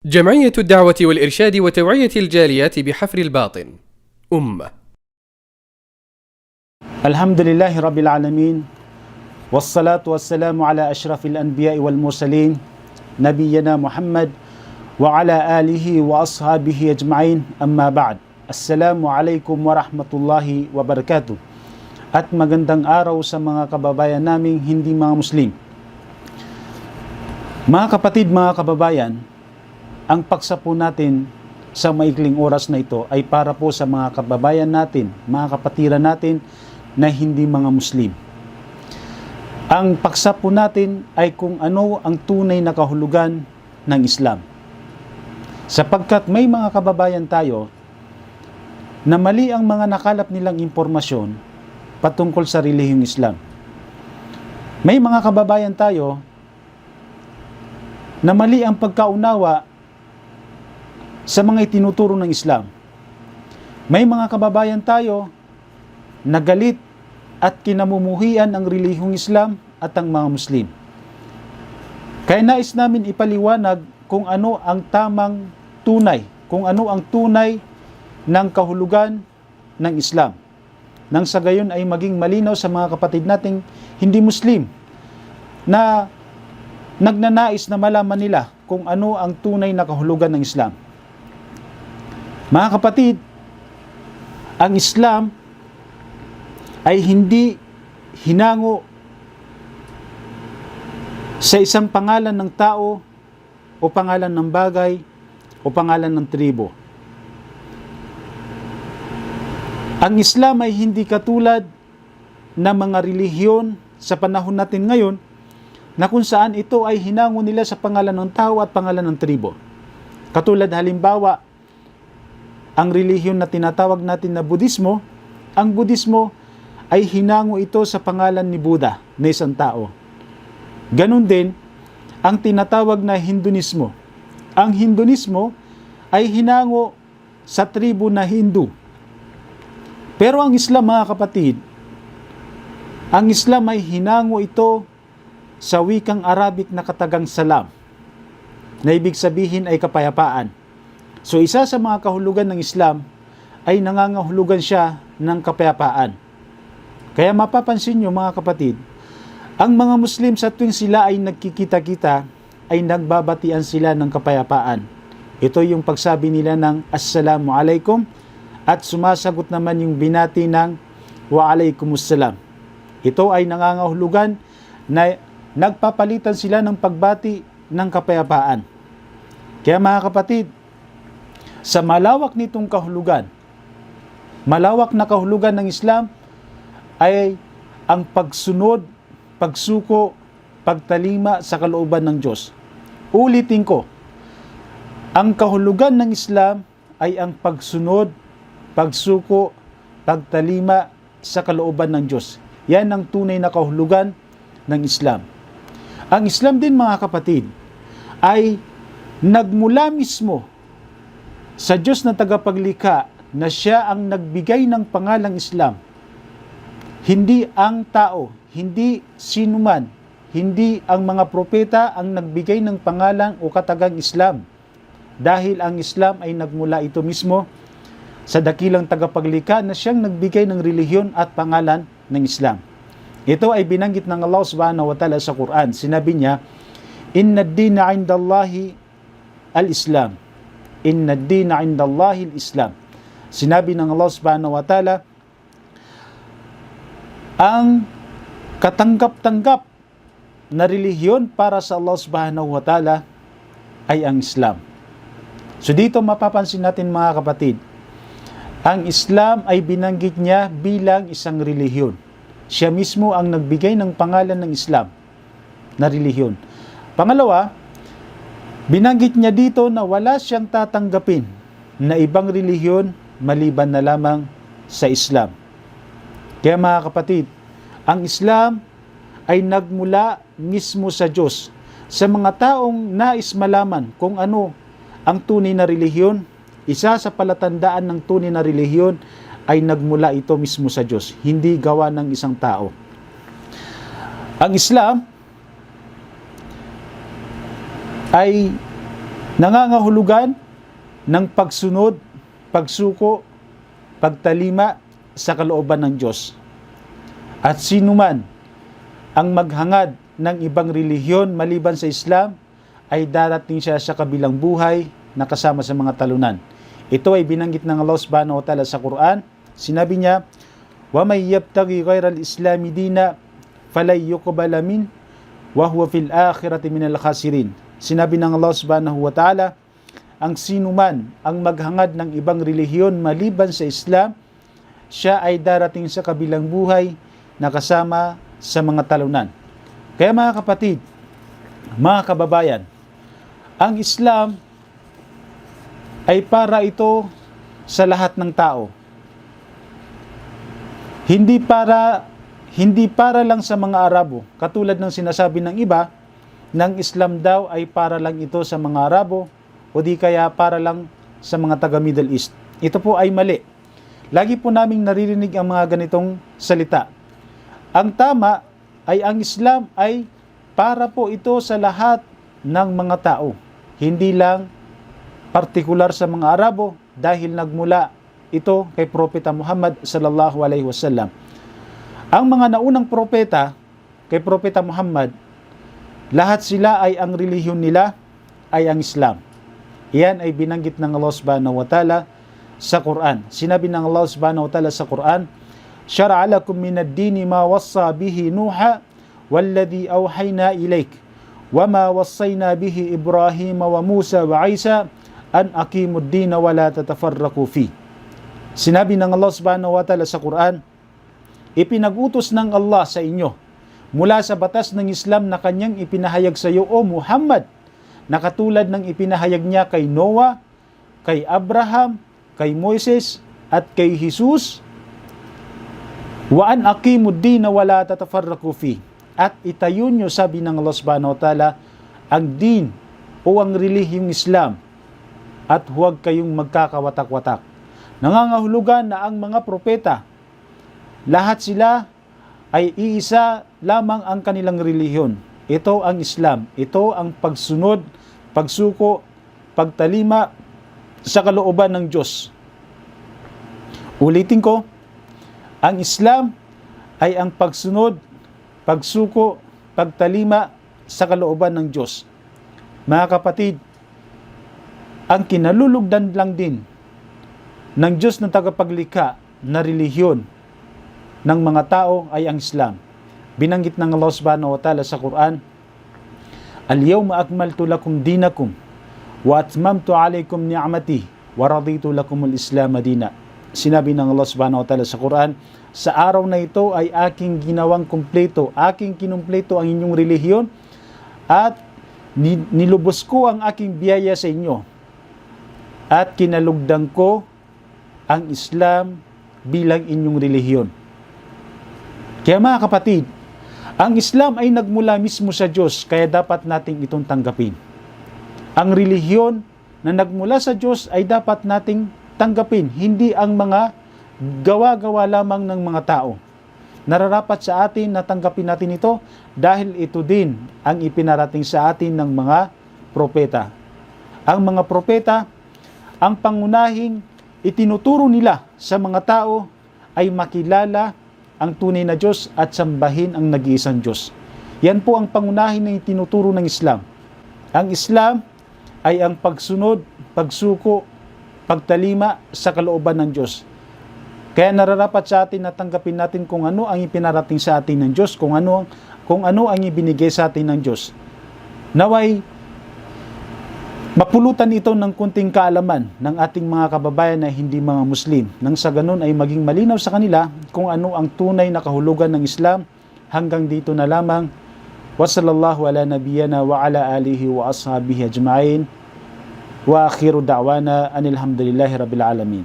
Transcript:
جمعية الدعوة والإرشاد وتوعية الجاليات بحفر الباطن أمة. الحمد لله رب العالمين والصلاة والسلام على أشرف الأنبياء والمرسلين نبينا محمد وعلى آله وأصحابه أجمعين أما بعد. Assalamu alaikum warahmatullahi wabarakatuh. At magandang araw sa mga kababayan naming hindi mga Muslim. Mga kapatid, mga kababayan, ang paksa po natin sa maikling oras na ito ay para po sa mga kababayan natin, mga kapatiran natin na hindi mga Muslim. Ang paksa po natin ay kung ano ang tunay na kahulugan ng Islam. Sapagkat may mga kababayan tayo na mali ang mga nakalap nilang impormasyon patungkol sa relihiyong Islam. May mga kababayan tayo na mali ang pagkaunawa sa mga itinuturo ng Islam. May mga kababayan tayo na galit at kinamumuhian ang relihiyong Islam at ang mga Muslim. Kaya nais namin ipaliwanag kung ano ang tamang tunay, kung ano ang tunay ng kahulugan ng Islam. Nang sa gayon ay maging malinaw sa mga kapatid nating hindi Muslim na nagnanais na malaman nila kung ano ang tunay na kahulugan ng Islam. Mga kapatid, ang Islam ay hindi hinango sa isang pangalan ng tao o pangalan ng bagay o pangalan ng tribo. Ang Islam ay hindi katulad ng mga relihiyon sa panahon natin ngayon na kung saan ito ay hinango nila sa pangalan ng tao at pangalan ng tribo. Katulad halimbawa, ang relihiyon na tinatawag natin na Budismo, ang Budismo ay hinango ito sa pangalan ni Buddha na isang tao. Ganon din ang tinatawag na Hinduismo. Ang Hinduismo ay hinango sa tribo na Hindu. Pero ang Islam, mga kapatid, ang Islam ay hinango ito sa wikang Arabic na katagang salam, na ibig sabihin ay kapayapaan. So isa sa mga kahulugan ng Islam ay nangangahulugan siya ng kapayapaan. Kaya mapapansin nyo, mga kapatid, ang mga Muslim sa tuwing sila ay nagkikita-kita ay nagbabatian sila ng kapayapaan. Ito yung pagsabi nila ng Assalamu alaikum at sumasagot naman yung binati ng Wa alaikumussalam. Ito ay nangangahulugan na nagpapalitan sila ng pagbati ng kapayapaan. Kaya mga kapatid, sa malawak nitong kahulugan, malawak na kahulugan ng Islam ay ang pagsunod, pagsuko, pagtalima sa kalooban ng Diyos. Ulitin ko, ang kahulugan ng Islam ay ang pagsunod, pagsuko, pagtalima sa kalooban ng Diyos. Yan ang tunay na kahulugan ng Islam. Ang Islam din, mga kapatid, ay nagmula mismo sa Diyos na tagapaglikha na siya ang nagbigay ng pangalang Islam. Hindi ang tao, hindi sinuman, hindi ang mga propeta ang nagbigay ng pangalan o katagang Islam. Dahil ang Islam ay nagmula ito mismo sa dakilang tagapaglikha na siyang nagbigay ng relihiyon at pangalan ng Islam. Ito ay binanggit ng Allah subhanahu wa ta'ala sa Quran. Sinabi niya, Inna ad-dina 'indallahi al-Islam. Inna ad-dina 'indallahi al-Islam. Sinabi ng Allah subhanahu wa ta'ala, ang katanggap-tanggap na relihiyon para sa Allah subhanahu wa ta'ala ay ang Islam. So dito mapapansin natin, mga kapatid, ang Islam ay binanggit niya bilang isang relihiyon. Siya mismo ang nagbigay ng pangalan ng Islam na relihiyon. Pangalawa, binanggit niya dito na wala siyang tatanggapin na ibang relihiyon maliban na lamang sa Islam. Kaya mga kapatid, ang Islam ay nagmula mismo sa Diyos. Sa mga taong nais malaman kung ano ang tunay na relihiyon, isa sa palatandaan ng tunay na relihiyon ay nagmula ito mismo sa Diyos, hindi gawa ng isang tao. Ang Islam ay nangangahulugan ng pagsunod, pagsuko, pagtalima sa kalooban ng Diyos. At sino man ang maghangad ng ibang relihiyon maliban sa Islam, ay darating siya sa kabilang buhay na kasama sa mga talunan. Ito ay binanggit ng Allah subhanahu wa ta'ala sa Quran. Sinabi niya, وَمَنْ يَبْتَغِي غَيْرَ الْإِسْلَامِ دِينًا فَلَنْ يُقْبَلَ مِنْهُ وَهُوَ فِي الْآخِرَةِ مِنَ الْخَاسِرِينَ. Sinabi ng Allah subhanahu wa ta'ala, ang sino man ang maghangad ng ibang relihiyon maliban sa Islam, siya ay darating sa kabilang buhay na kasama sa mga talunan. Kaya mga kapatid, mga kababayan, ang Islam ay para ito sa lahat ng tao. Hindi para lang sa mga Arabo. Katulad ng sinasabi ng iba, ng Islam daw ay para lang ito sa mga Arabo o di kaya para lang sa mga taga Middle East. Ito po ay mali. Lagi po naming naririnig ang mga ganitong salita. Ang tama ay ang Islam ay para po ito sa lahat ng mga tao. Hindi lang partikular sa mga Arabo dahil nagmula ito kay Propeta Muhammad sallallahu alaihi wasallam. Ang mga naunang propeta kay Propeta Muhammad, lahat sila ay ang relihiyon nila ay ang Islam. Iyan ay binanggit ng Allah subhanahu wa ta'ala sa Quran. Sinabi ng Allah subhanahu wa ta'ala sa Quran, "Syara'a lakum minad dini ma wassa bihi Nuha walladhi awhayna ilayk wa ma wassayna bihi Ibrahim wa Musa wa Isa an aqimud dina wa la tatafarraqu fi." Sinabi ng Allah subhanahu wa ta'ala sa Quran, ipinag-utos ng Allah sa inyo mula sa batas ng Islam na kanyang ipinahayag sa iyo, O Muhammad, na katulad ng ipinahayag niya kay Noah, kay Abraham, kay Moises, at kay Jesus, wa an aqimud dina wa la tatafarraqu fi. At itayo nyo, sabi ng Allah subhanahu wa ta'ala, ang din o ang relihiyong Islam, at huwag kayong magkakawatak-watak. Nangangahulugan na ang mga propeta, lahat sila ay iisa lamang ang kanilang relihiyon. Ito ang Islam. Ito ang pagsunod, pagsuko, pagtalima sa kalooban ng Diyos. Ulitin ko, ang Islam ay ang pagsunod, pagsuko, pagtalima sa kalooban ng Diyos. Mga kapatid, ang kinalulugdan lang din ng Diyos na tagapaglikha na relihiyon ng mga tao ay ang Islam. Binanggit ng Allah subhanahu wa ta'ala sa Quran, "Al-yawma akmaltu lakum dinakum wa atmamtu alaykum ni'mati wa raditu lakum al-Islam dina." Sinabi ng Allah subhanahu wa ta'ala sa Quran, sa araw na ito ay aking ginawang kumpleto, aking kinumpleto ang inyong relihiyon at nilubos ko ang aking biyaya sa inyo at kinalugdan ko ang Islam bilang inyong relihiyon. Kaya mga kapatid, ang Islam ay nagmula mismo sa Diyos, kaya dapat nating itong tanggapin. Ang relihiyon na nagmula sa Diyos ay dapat nating tanggapin, hindi ang mga gawa-gawa lamang ng mga tao. Nararapat sa atin na tanggapin natin ito dahil ito din ang ipinarating sa atin ng mga propeta. Ang mga propeta, ang pangunahing itinuturo nila sa mga tao ay makilala ang tunay na Diyos at sambahin ang nag-iisang Diyos. Yan po ang pangunahin na itinuturo ng Islam. Ang Islam ay ang pagsunod, pagsuko, pagtalima sa kalooban ng Diyos. Kaya nararapat sa atin na tanggapin natin kung ano ang ipinarating sa atin ng Diyos, kung ano ang ibinigay sa atin ng Diyos. Naway mapulutan ito ng kunting kaalaman ng ating mga kababayan na hindi mga Muslim, nang sa ganun ay maging malinaw sa kanila kung ano ang tunay na kahulugan ng Islam. Hanggang dito na lamang. Wa sallallahu ala nabiyyana wa ala alihi wa ashabihi ajma'in. Wa akhiru da'wana anil hamdulillahi rabbil alamin.